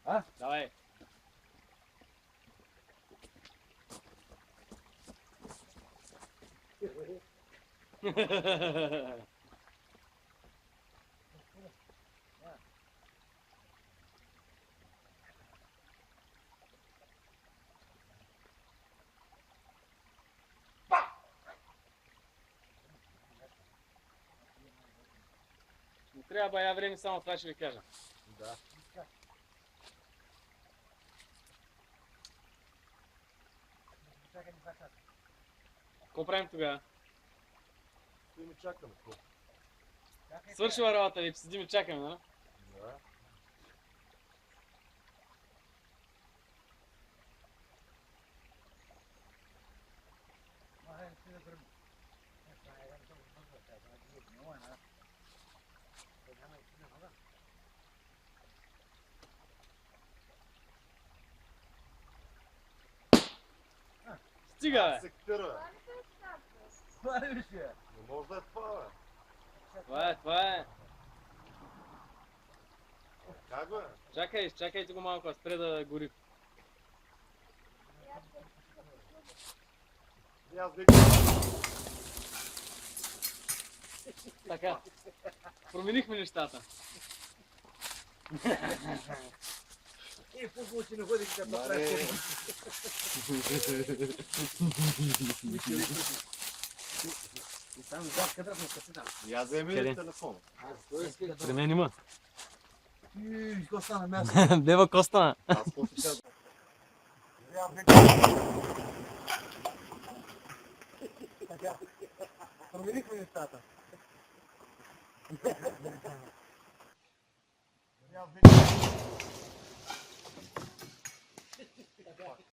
А? Давай. Не трябва бая време, само това ще ви кажа. Да. Какво правим тогава? Ти ми чакаме. Свършила работа вече, седим и чакаме, нали? Да. Стига, бе! Сектира. Това ли беше? Не може да е това, бе. Това е. Как, бе? Чакайте го малко, а спре да гори. И аз викам. Така. Променихме нещата. И по-хубаво, че не ходих да направиш Маре. И там зад кадрът на касета. И аз вземи Къде? ли телефон? При мен има. И какво стана място? Дева Коста. Аз после ще... Така. Променихме нещата. И аз викам.